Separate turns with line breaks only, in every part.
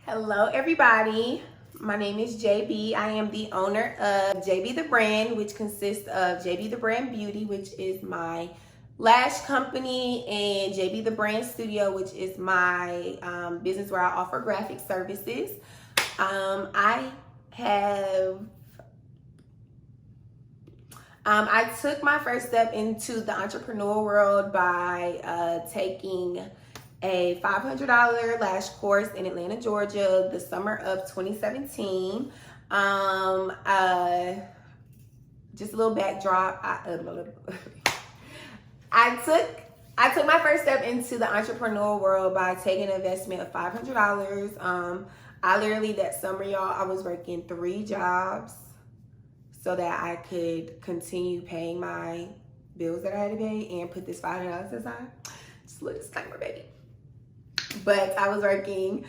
Hello, everybody. My name is JB. I am the owner of JB the Brand, which consists of JB the Brand Beauty, which is my lash company, and JB the Brand Studio, which is my business where I offer graphic services. I took my first step into the entrepreneur world by taking a $500 lash course in Atlanta, Georgia, the summer of 2017. Just a little backdrop. I took my first step into the entrepreneur world by taking an investment of $500. I literally, that summer, y'all, I was working 3 jobs so that I could continue paying my bills that I had to pay and put this $500 aside. Just a little disclaimer, baby. But I was working,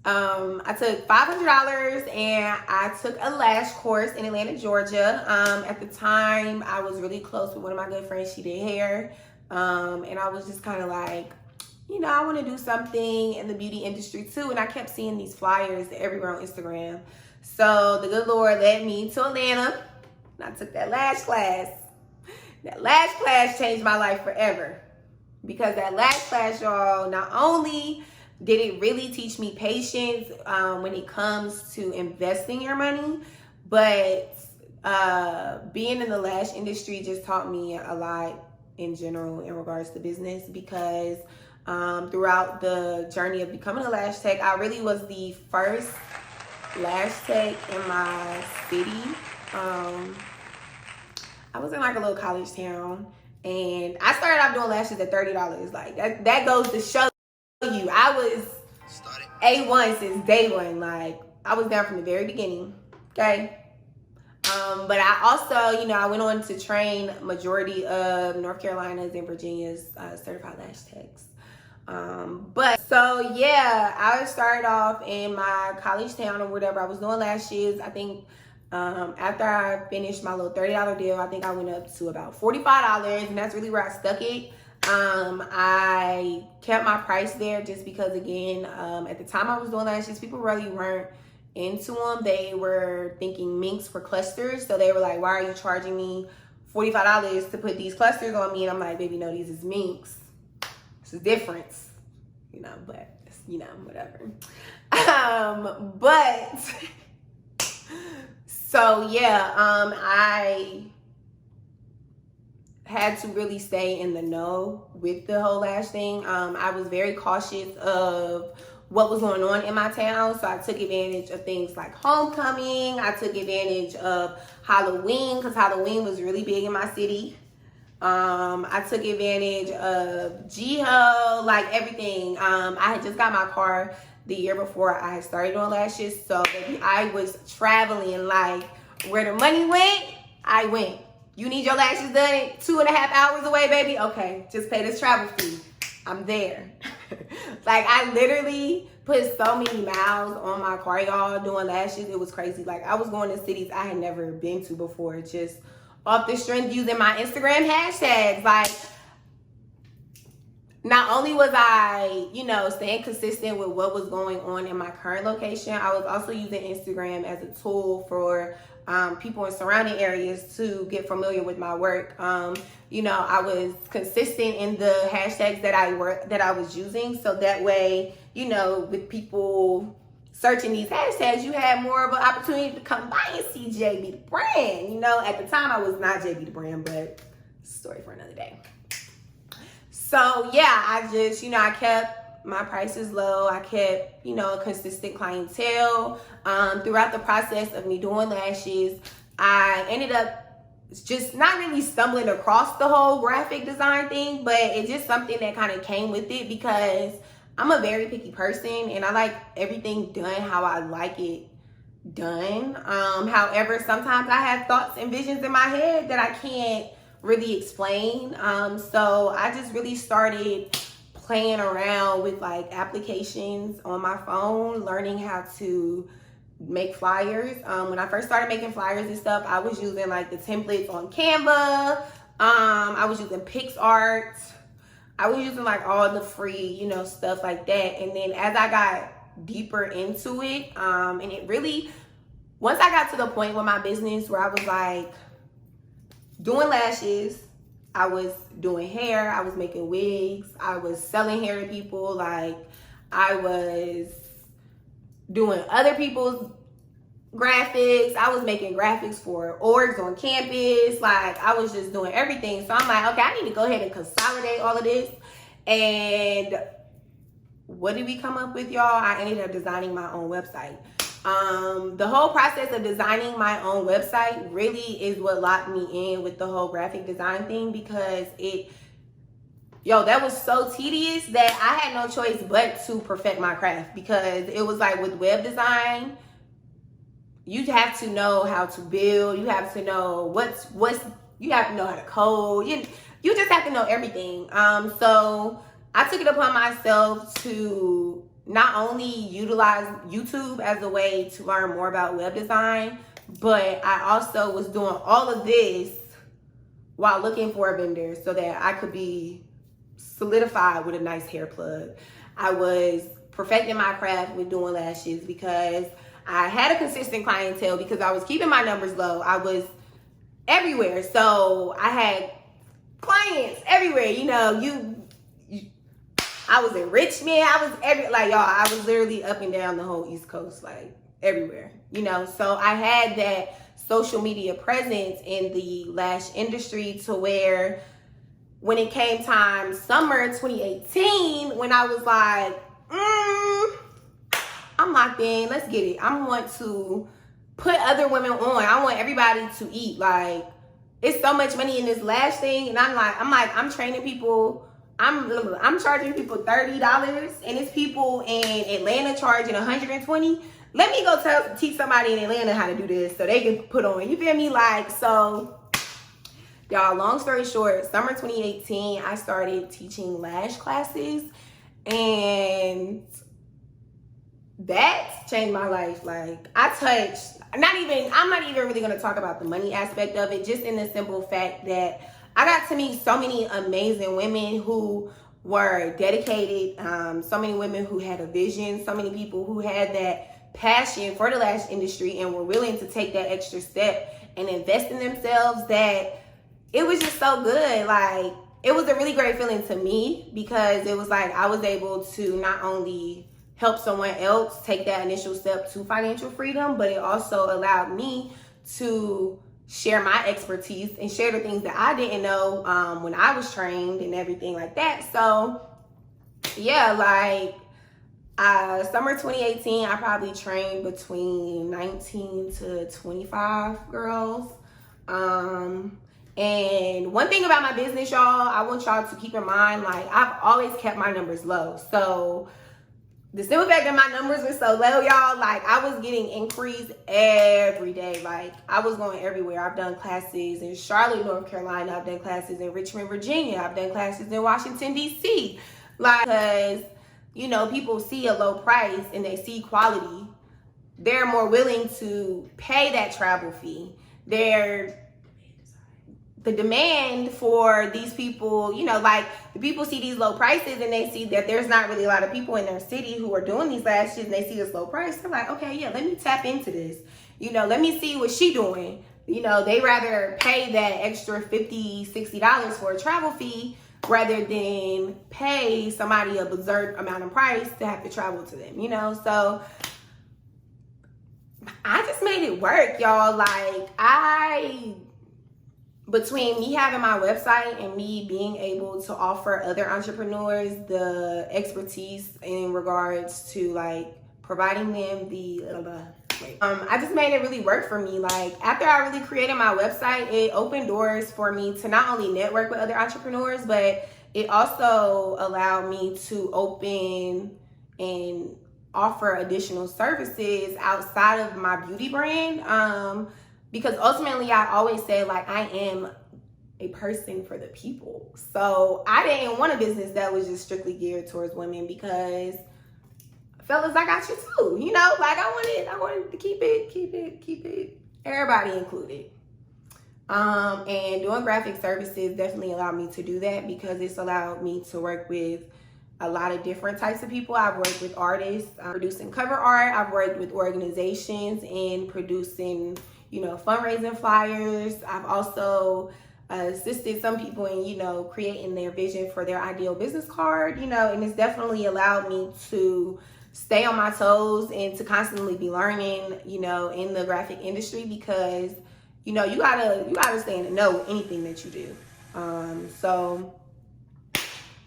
I took $500 and I took a lash course in Atlanta, Georgia. At the time, I was really close with one of my good friends. She did hair. And I was just kind of like, you know, I want to do something in the beauty industry too. And I kept seeing these flyers everywhere on Instagram. So the good Lord led me to Atlanta. And I took that lash class. That lash class changed my life forever. Because that lash class, y'all, not only did it really teach me patience when it comes to investing your money, but being in the lash industry just taught me a lot in general in regards to business, because throughout the journey of becoming a lash tech, I really was the first lash tech in my city. I was in like a little college town, and I started off doing lashes at $30. Like that goes to show you, I was A1 since day one. Like I was down from the very beginning. Okay. But I also, you know, I went on to train majority of North Carolina's and Virginia's certified lash techs. But so yeah, I started off in my college town or whatever. I was doing lashes. I think after I finished my little $30 deal, I think I went up to about $45, and that's really where I stuck it. I kept my price there just because, again, at the time I was doing lashes, people really weren't into them. They were thinking minks for clusters, so they were like, why are you charging me $45 to put these clusters on me? And I'm like, baby, no, these is minks. It's a difference, you know, but it's, you know, whatever. But so yeah, I had to really stay in the know with the whole lash thing. I was very cautious of what was going on in my town, so I took advantage of things like homecoming. I took advantage of Halloween, because Halloween was really big in my city. I took advantage of Jiho, like everything. I had just got my car the year before I had started doing lashes, so baby, I was traveling. Like where the money went, I went. You need your lashes done 2.5 hours away, baby? Okay, just pay this travel fee. I'm there. Like I literally put so many miles on my car, y'all, doing lashes. It was crazy. Like I was going to cities I had never been to before, just off the strength using my Instagram hashtags. Like not only was I, you know, staying consistent with what was going on in my current location, I was also using Instagram as a tool for people in surrounding areas to get familiar with my work. You know, I was consistent in the hashtags that I was using, so that way, you know, with people searching these hashtags, you had more of an opportunity to come by and see JB the Brand. You know, at the time I was not JB the Brand, but story for another day. So yeah, I just, you know, I kept my prices low. I kept, you know, a consistent clientele. Throughout the process of me doing lashes, I ended up just not really stumbling across the whole graphic design thing, but it's just something that kind of came with it, because I'm a very picky person and I like everything done how I like it done. However, sometimes I have thoughts and visions in my head that I can't really explain. So I just really started playing around with like applications on my phone, learning how to make flyers. When I first started making flyers and stuff, I was using like the templates on Canva. I was using PixArt. I was using like all the free, stuff like that. And then as I got deeper into it, and it really, once I got to the point with my business where I was like doing lashes, I was doing hair, I was making wigs, I was selling hair to people, like I was doing other people's graphics, I was making graphics for orgs on campus, like I was just doing everything. So I'm like, okay, I need to go ahead and consolidate all of this. And what did we come up with, y'all? I ended up designing my own website. The whole process of designing my own website really is what locked me in with the whole graphic design thing, because that was so tedious that I had no choice but to perfect my craft. Because it was like with web design, you have to know how to build, you have to know you have to know how to code, you just have to know everything. So I took it upon myself to not only utilize YouTube as a way to learn more about web design, but I also was doing all of this while looking for a vendor so that I could be solidified with a nice hair plug. I was perfecting my craft with doing lashes because I had a consistent clientele, because I was keeping my numbers low. I was everywhere. So I had clients everywhere, I was in Richmond. I was I was literally up and down the whole East Coast, like everywhere, So I had that social media presence in the lash industry to where when it came time, summer 2018, when I was like, I'm locked in, let's get it. I want to put other women on. I want everybody to eat. Like, it's so much money in this lash thing. And I'm training people. I'm charging people $30, and it's people in Atlanta charging $120. Let me go teach somebody in Atlanta how to do this so they can put on. You feel me? So, y'all, long story short, summer 2018, I started teaching lash classes, and that changed my life. Like, I'm not even really going to talk about the money aspect of it, just in the simple fact that I got to meet so many amazing women who were dedicated, so many women who had a vision, so many people who had that passion for the lash industry and were willing to take that extra step and invest in themselves, that it was just so good. Like, it was a really great feeling to me, because it was like I was able to not only help someone else take that initial step to financial freedom, but it also allowed me to share my expertise and share the things that I didn't know when I was trained and everything like that. So yeah, summer 2018, I probably trained between 19 to 25 girls. And one thing about my business, y'all, I want y'all to keep in mind, I've always kept my numbers low. So the simple fact that my numbers were so low, y'all, I was getting inquiries every day. I was going everywhere. I've done classes in Charlotte, North Carolina. I've done classes in Richmond, Virginia. I've done classes in Washington, D.C. Because, people see a low price and they see quality. They're more willing to pay that travel fee. The demand for these people, the people see these low prices and they see that there's not really a lot of people in their city who are doing these lashes, and they see this low price. They're like, okay, yeah, let me tap into this. Let me see what she doing. They rather pay that extra $50, $60 for a travel fee rather than pay somebody a berserk amount of price to have to travel to them, So I just made it work, y'all. Between me having my website and me being able to offer other entrepreneurs the expertise in regards to providing them I just made it really work for me. After I really created my website, it opened doors for me to not only network with other entrepreneurs, but it also allowed me to open and offer additional services outside of my beauty brand. Because ultimately, I always say, I am a person for the people. So I didn't want a business that was just strictly geared towards women, because fellas, I got you too. I wanted to keep it, everybody included. And doing graphic services definitely allowed me to do that because it's allowed me to work with a lot of different types of people. I've worked with artists, producing cover art. I've worked with organizations in producing, fundraising flyers. I've also assisted some people in, creating their vision for their ideal business card, and it's definitely allowed me to stay on my toes and to constantly be learning, in the graphic industry because, you gotta stay in the know with anything that you do. So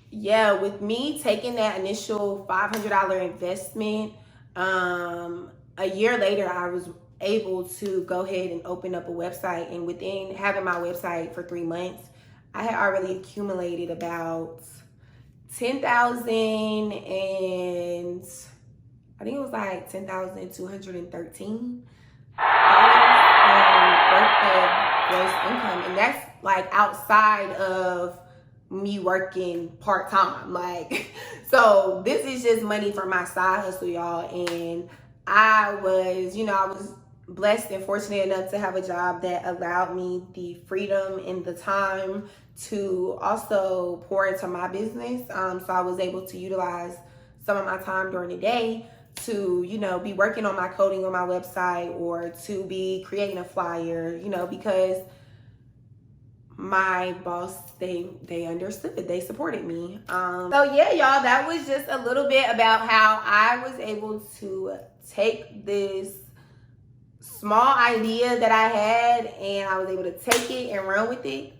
yeah, with me taking that initial $500 investment, a year later, I was able to go ahead and open up a website. And within having my website for 3 months, I had already accumulated about 10,000 and I think it was like $10,213 worth of gross income. And that's like outside of me working part-time. So this is just money for my side hustle, y'all. And I was blessed and fortunate enough to have a job that allowed me the freedom and the time to also pour into my business. So I was able to utilize some of my time during the day to, be working on my coding on my website or to be creating a flyer, because my boss, they understood, they supported me. So yeah, y'all, that was just a little bit about how I was able to take this small idea that I had and I was able to take it and run with it.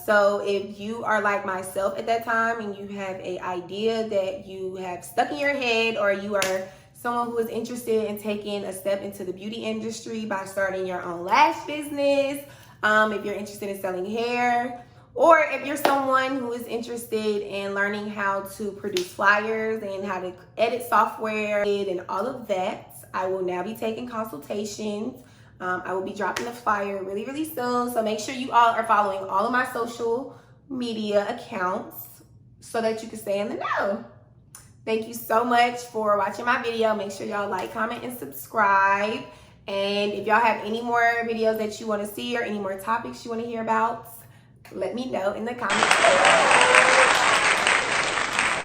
So if you are like myself at that time and you have an idea that you have stuck in your head, or you are someone who is interested in taking a step into the beauty industry by starting your own lash business, if you're interested in selling hair, or if you're someone who is interested in learning how to produce flyers and how to edit software and all of that, I will now be taking consultations. I will be dropping the flyer really, really soon. So make sure you all are following all of my social media accounts so that you can stay in the know. Thank you so much for watching my video. Make sure y'all like, comment, and subscribe. And if y'all have any more videos that you want to see or any more topics you want to hear about, let me know in the comments.